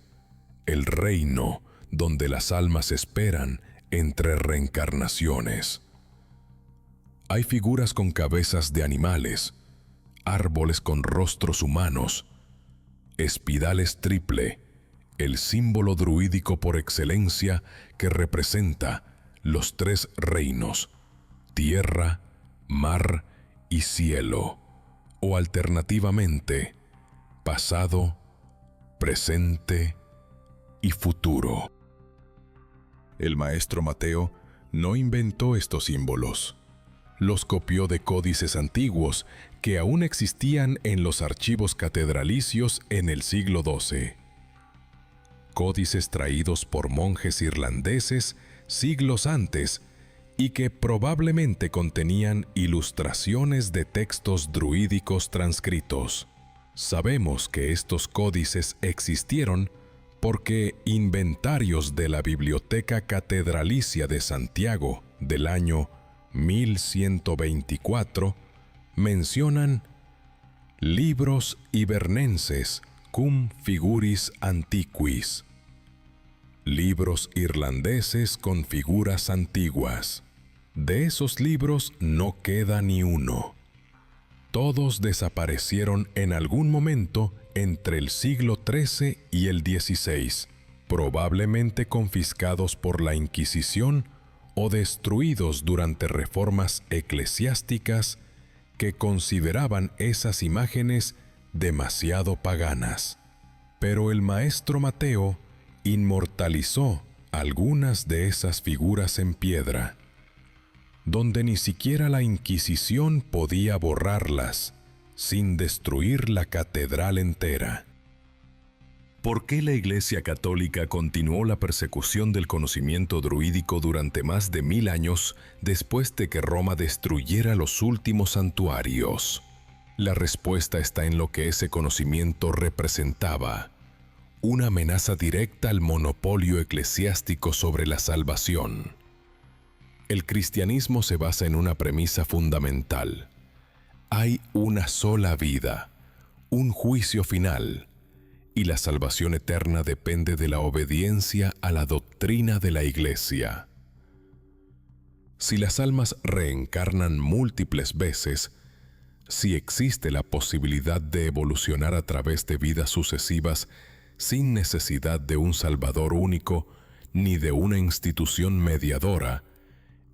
el reino donde las almas esperan entre reencarnaciones. Hay figuras con cabezas de animales, árboles con rostros humanos, espidales triple, el símbolo druídico por excelencia que representa los tres reinos, tierra, mar y cielo, o alternativamente, pasado, presente y futuro. El maestro Mateo no inventó estos símbolos. Los copió de códices antiguos que aún existían en los archivos catedralicios en el siglo XII. Códices traídos por monjes irlandeses siglos antes y que probablemente contenían ilustraciones de textos druídicos transcritos. Sabemos que estos códices existieron porque inventarios de la Biblioteca Catedralicia de Santiago del año 1124 mencionan libros hibernenses cum figuris antiquis, libros irlandeses con figuras antiguas. De esos libros no queda ni uno. Todos desaparecieron en algún momento entre el siglo XIII y el XVI, probablemente confiscados por la Inquisición o destruidos durante reformas eclesiásticas que consideraban esas imágenes demasiado paganas. Pero el maestro Mateo inmortalizó algunas de esas figuras en piedra, donde ni siquiera la Inquisición podía borrarlas sin destruir la catedral entera. ¿Por qué la Iglesia Católica continuó la persecución del conocimiento druídico durante más de 1000 años después de que Roma destruyera los últimos santuarios? La respuesta está en lo que ese conocimiento representaba: una amenaza directa al monopolio eclesiástico sobre la salvación. El cristianismo se basa en una premisa fundamental: hay una sola vida, un juicio final, y la salvación eterna depende de la obediencia a la doctrina de la Iglesia. Si las almas reencarnan múltiples veces, si existe la posibilidad de evolucionar a través de vidas sucesivas sin necesidad de un Salvador único ni de una institución mediadora,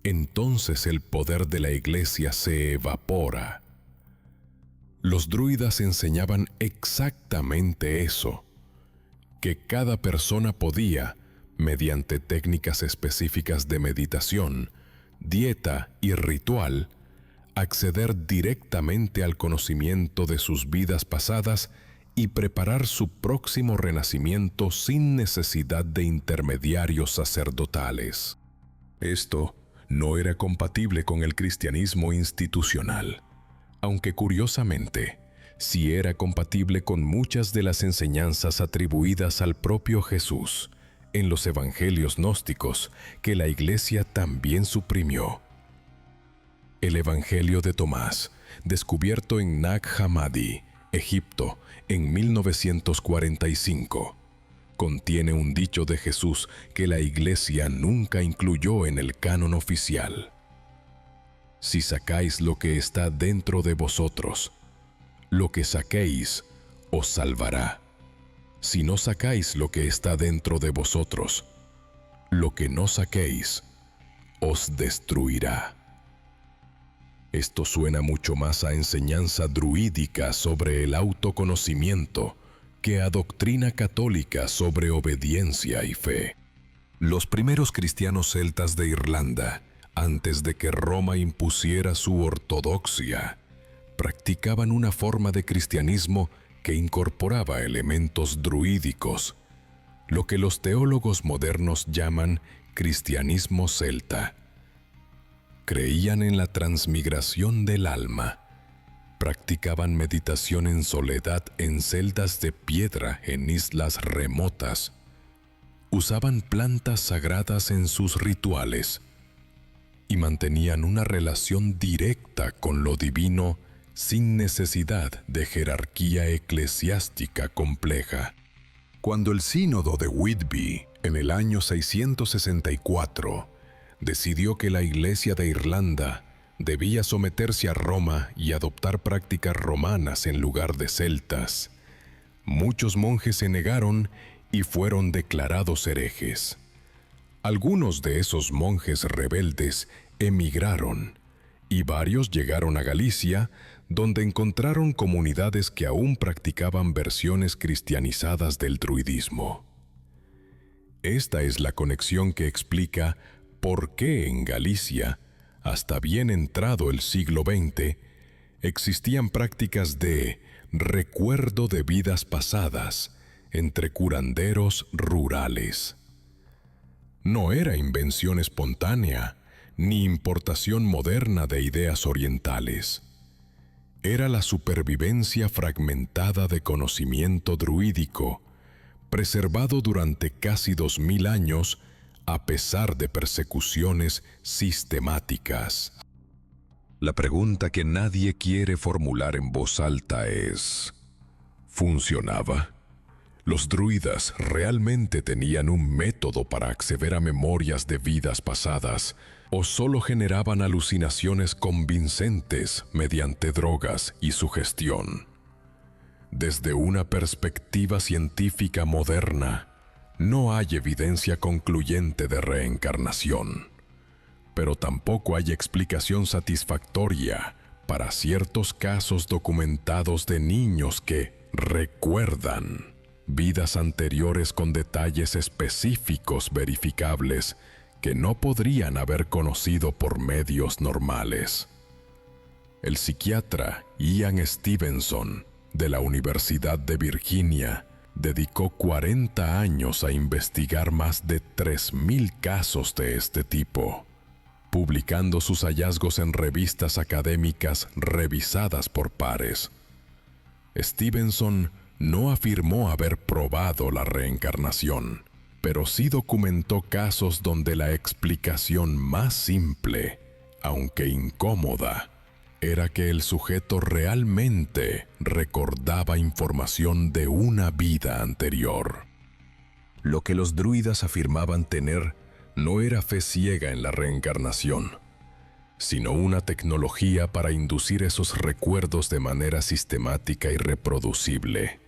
entonces el poder de la Iglesia se evapora. Los druidas enseñaban exactamente eso, que cada persona podía, mediante técnicas específicas de meditación, dieta y ritual, acceder directamente al conocimiento de sus vidas pasadas y preparar su próximo renacimiento sin necesidad de intermediarios sacerdotales. Esto no era compatible con el cristianismo institucional, aunque curiosamente, sí era compatible con muchas de las enseñanzas atribuidas al propio Jesús en los evangelios gnósticos que la Iglesia también suprimió. El Evangelio de Tomás, descubierto en Nag Hammadi, Egipto, en 1945, contiene un dicho de Jesús que la Iglesia nunca incluyó en el canon oficial. Si sacáis lo que está dentro de vosotros, lo que saquéis os salvará. Si no sacáis lo que está dentro de vosotros, lo que no saquéis os destruirá. Esto suena mucho más a enseñanza druídica sobre el autoconocimiento que a doctrina católica sobre obediencia y fe. Los primeros cristianos celtas de Irlanda, antes de que Roma impusiera su ortodoxia, practicaban una forma de cristianismo que incorporaba elementos druídicos, lo que los teólogos modernos llaman cristianismo celta. Creían en la transmigración del alma, practicaban meditación en soledad en celdas de piedra en islas remotas, usaban plantas sagradas en sus rituales y mantenían una relación directa con lo divino sin necesidad de jerarquía eclesiástica compleja. Cuando el sínodo de Whitby, en el año 664, decidió que la Iglesia de Irlanda debía someterse a Roma y adoptar prácticas romanas en lugar de celtas, muchos monjes se negaron y fueron declarados herejes. Algunos de esos monjes rebeldes emigraron y varios llegaron a Galicia, donde encontraron comunidades que aún practicaban versiones cristianizadas del druidismo. Esta es la conexión que explica por qué en Galicia, hasta bien entrado el siglo XX, existían prácticas de recuerdo de vidas pasadas entre curanderos rurales. No era invención espontánea, ni importación moderna de ideas orientales. Era la supervivencia fragmentada de conocimiento druídico, preservado durante casi 2000 años a pesar de persecuciones sistemáticas. La pregunta que nadie quiere formular en voz alta es: ¿funcionaba? ¿Los druidas realmente tenían un método para acceder a memorias de vidas pasadas o solo generaban alucinaciones convincentes mediante drogas y sugestión? Desde una perspectiva científica moderna, no hay evidencia concluyente de reencarnación, pero tampoco hay explicación satisfactoria para ciertos casos documentados de niños que recuerdan vidas anteriores con detalles específicos verificables que no podrían haber conocido por medios normales. El psiquiatra Ian Stevenson, de la Universidad de Virginia, dedicó 40 años a investigar más de 3000 casos de este tipo, publicando sus hallazgos en revistas académicas revisadas por pares. Stevenson no afirmó haber probado la reencarnación, pero sí documentó casos donde la explicación más simple, aunque incómoda, era que el sujeto realmente recordaba información de una vida anterior. Lo que los druidas afirmaban tener no era fe ciega en la reencarnación, sino una tecnología para inducir esos recuerdos de manera sistemática y reproducible.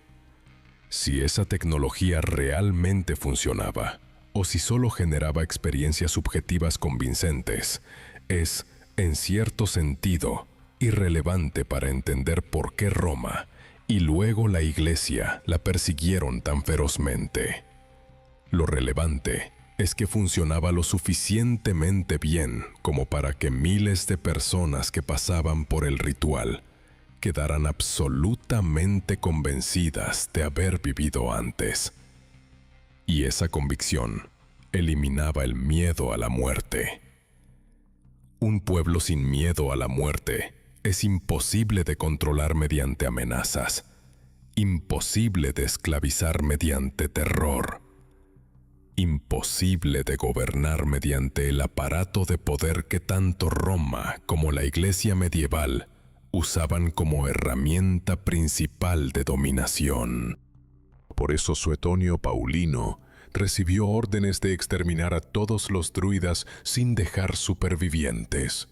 Si esa tecnología realmente funcionaba, o si solo generaba experiencias subjetivas convincentes, es, en cierto sentido, irrelevante para entender por qué Roma y luego la Iglesia la persiguieron tan ferozmente. Lo relevante es que funcionaba lo suficientemente bien como para que miles de personas que pasaban por el ritual quedaran absolutamente convencidas de haber vivido antes. Y esa convicción eliminaba el miedo a la muerte. Un pueblo sin miedo a la muerte es imposible de controlar mediante amenazas, imposible de esclavizar mediante terror, imposible de gobernar mediante el aparato de poder que tanto Roma como la Iglesia medieval usaban como herramienta principal de dominación. Por eso Suetonio Paulino recibió órdenes de exterminar a todos los druidas sin dejar supervivientes.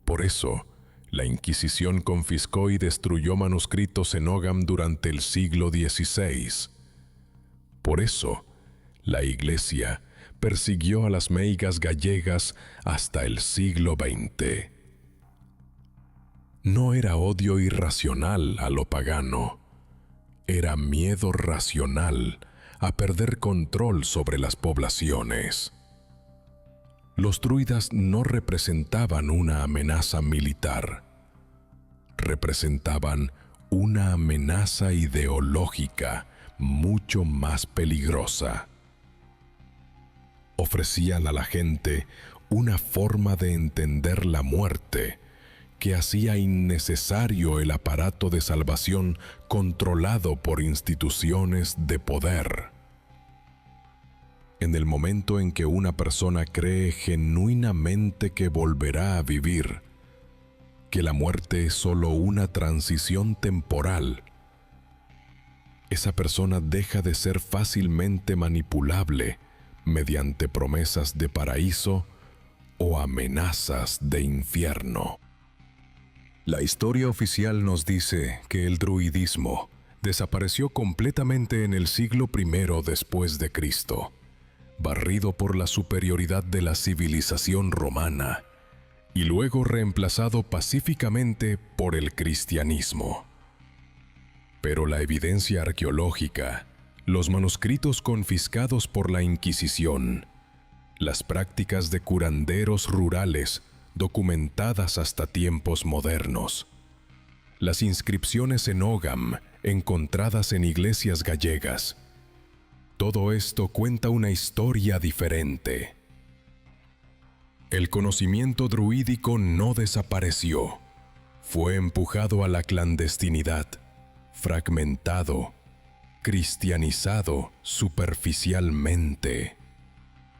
Por eso, la Inquisición confiscó y destruyó manuscritos en Ogham durante el siglo XVI. Por eso, la Iglesia persiguió a las meigas gallegas hasta el siglo XX. No era odio irracional a lo pagano, era miedo racional a perder control sobre las poblaciones. Los druidas no representaban una amenaza militar, representaban una amenaza ideológica mucho más peligrosa. Ofrecían a la gente una forma de entender la muerte que hacía innecesario el aparato de salvación controlado por instituciones de poder. En el momento en que una persona cree genuinamente que volverá a vivir, que la muerte es solo una transición temporal, esa persona deja de ser fácilmente manipulable mediante promesas de paraíso o amenazas de infierno. La historia oficial nos dice que el druidismo desapareció completamente en el siglo I después de Cristo, barrido por la superioridad de la civilización romana y luego reemplazado pacíficamente por el cristianismo. Pero la evidencia arqueológica, los manuscritos confiscados por la Inquisición, las prácticas de curanderos rurales documentadas hasta tiempos modernos, las inscripciones en Ogham encontradas en iglesias gallegas, todo esto cuenta una historia diferente. El conocimiento druídico no desapareció, fue empujado a la clandestinidad, fragmentado, cristianizado superficialmente,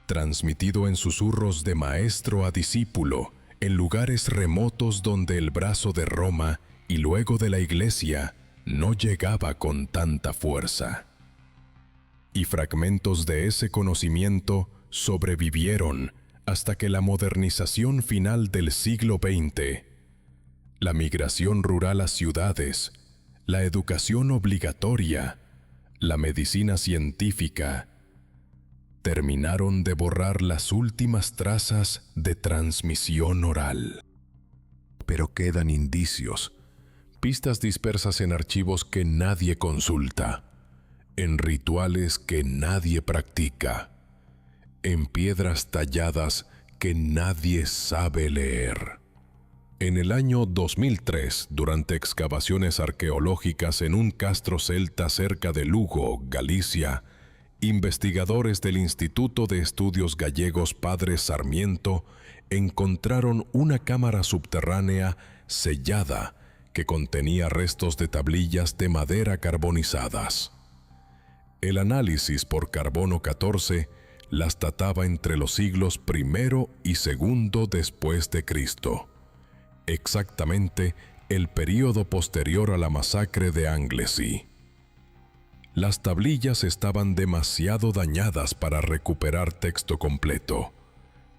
transmitido en susurros de maestro a discípulo en lugares remotos donde el brazo de Roma y luego de la Iglesia no llegaba con tanta fuerza. Y fragmentos de ese conocimiento sobrevivieron hasta que la modernización final del siglo XX, la migración rural a ciudades, la educación obligatoria, la medicina científica, terminaron de borrar las últimas trazas de transmisión oral. Pero quedan indicios, pistas dispersas en archivos que nadie consulta, en rituales que nadie practica, en piedras talladas que nadie sabe leer. En el año 2003, durante excavaciones arqueológicas en un castro celta cerca de Lugo, Galicia, investigadores del Instituto de Estudios Gallegos Padre Sarmiento encontraron una cámara subterránea sellada que contenía restos de tablillas de madera carbonizadas. El análisis por carbono 14 las databa entre los siglos I y II después de Cristo, exactamente el período posterior a la masacre de Anglesey. Las tablillas estaban demasiado dañadas para recuperar texto completo,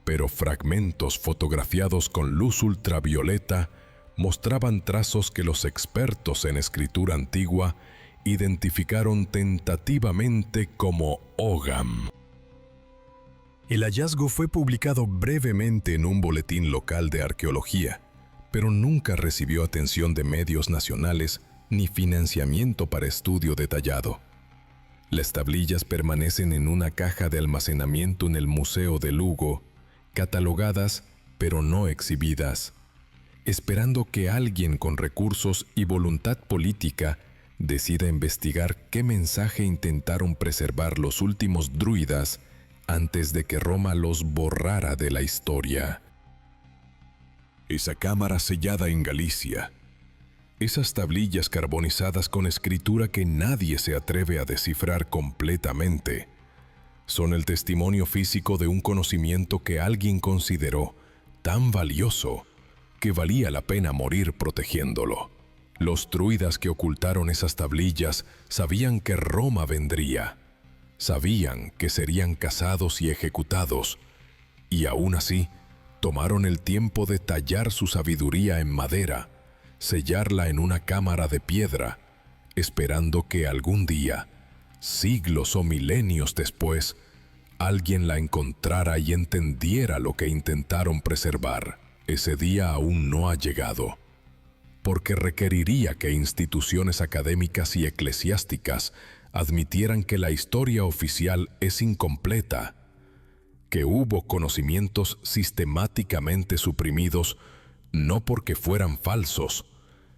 pero fragmentos fotografiados con luz ultravioleta mostraban trazos que los expertos en escritura antigua identificaron tentativamente como Ogham. El hallazgo fue publicado brevemente en un boletín local de arqueología, pero nunca recibió atención de medios nacionales ni financiamiento para estudio detallado. Las tablillas permanecen en una caja de almacenamiento en el Museo de Lugo, catalogadas pero no exhibidas, esperando que alguien con recursos y voluntad política decida investigar qué mensaje intentaron preservar los últimos druidas antes de que Roma los borrara de la historia. Esa cámara sellada en Galicia, esas tablillas carbonizadas con escritura que nadie se atreve a descifrar completamente, son el testimonio físico de un conocimiento que alguien consideró tan valioso que valía la pena morir protegiéndolo. Los druidas que ocultaron esas tablillas sabían que Roma vendría, sabían que serían cazados y ejecutados, y aún así tomaron el tiempo de tallar su sabiduría en madera, sellarla en una cámara de piedra, esperando que algún día, siglos o milenios después, alguien la encontrara y entendiera lo que intentaron preservar. Ese día aún no ha llegado, porque requeriría que instituciones académicas y eclesiásticas admitieran que la historia oficial es incompleta, que hubo conocimientos sistemáticamente suprimidos no porque fueran falsos,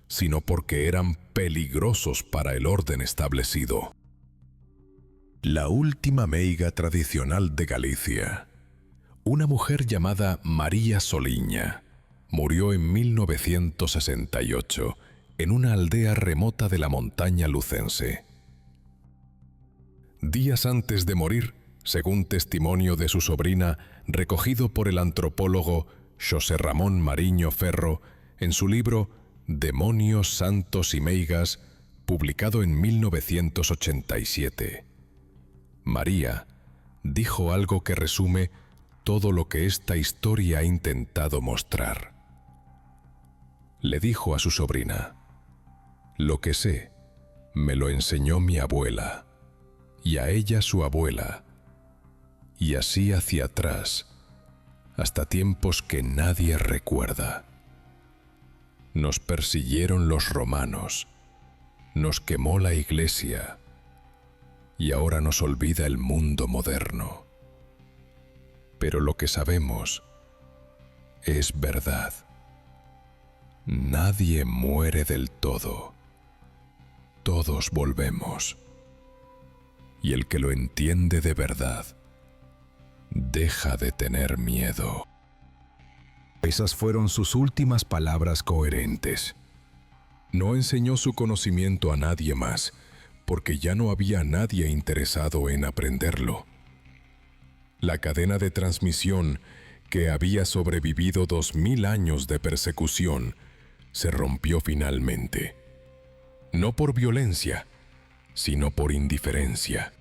sino porque eran peligrosos para el orden establecido. La última meiga tradicional de Galicia, una mujer llamada María Soliña, murió en 1968 en una aldea remota de la montaña lucense. Días antes de morir, según testimonio de su sobrina, recogido por el antropólogo Xosé Ramón Mariño Ferro en su libro Demonios, Santos y Meigas, publicado en 1987. María dijo algo que resume todo lo que esta historia ha intentado mostrar. Le dijo a su sobrina: «Lo que sé, me lo enseñó mi abuela, y a ella su abuela, y así hacia atrás, hasta tiempos que nadie recuerda. Nos persiguieron los romanos, nos quemó la iglesia, y ahora nos olvida el mundo moderno. Pero lo que sabemos es verdad. Nadie muere del todo. Todos volvemos. Y el que lo entiende de verdad, deja de tener miedo». Esas fueron sus últimas palabras coherentes. No enseñó su conocimiento a nadie más, porque ya no había nadie interesado en aprenderlo. La cadena de transmisión, que había sobrevivido 2000 años de persecución, se rompió finalmente. No por violencia, sino por indiferencia.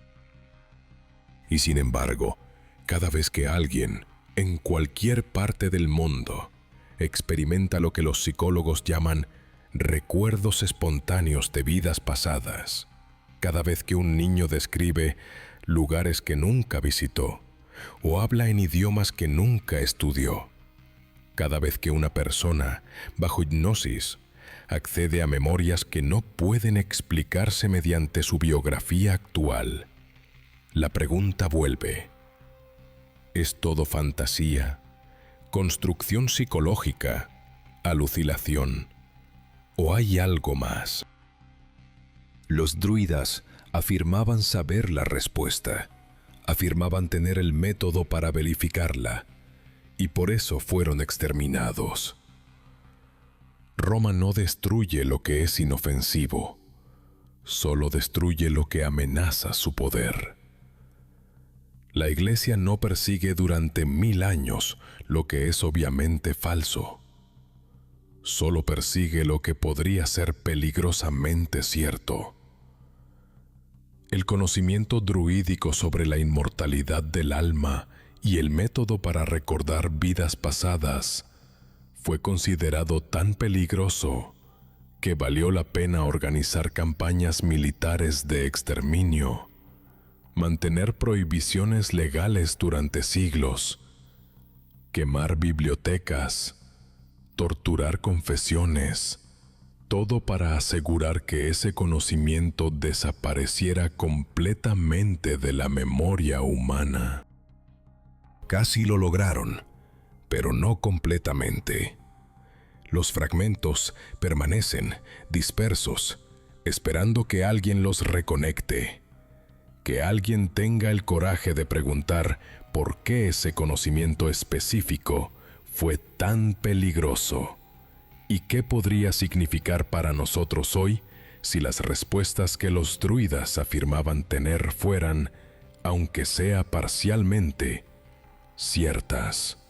Y sin embargo, cada vez que alguien, en cualquier parte del mundo, experimenta lo que los psicólogos llaman recuerdos espontáneos de vidas pasadas, cada vez que un niño describe lugares que nunca visitó o habla en idiomas que nunca estudió, cada vez que una persona, bajo hipnosis, accede a memorias que no pueden explicarse mediante su biografía actual, la pregunta vuelve: ¿es todo fantasía, construcción psicológica, alucinación, o hay algo más? Los druidas afirmaban saber la respuesta, afirmaban tener el método para verificarla, y por eso fueron exterminados. Roma no destruye lo que es inofensivo, solo destruye lo que amenaza su poder. La Iglesia no persigue durante 1000 años lo que es obviamente falso, solo persigue lo que podría ser peligrosamente cierto. El conocimiento druídico sobre la inmortalidad del alma y el método para recordar vidas pasadas fue considerado tan peligroso que valió la pena organizar campañas militares de exterminio, mantener prohibiciones legales durante siglos, quemar bibliotecas, torturar confesiones, todo para asegurar que ese conocimiento desapareciera completamente de la memoria humana. Casi lo lograron, pero no completamente. Los fragmentos permanecen dispersos, esperando que alguien los reconecte, que alguien tenga el coraje de preguntar por qué ese conocimiento específico fue tan peligroso y qué podría significar para nosotros hoy si las respuestas que los druidas afirmaban tener fueran, aunque sea parcialmente, ciertas.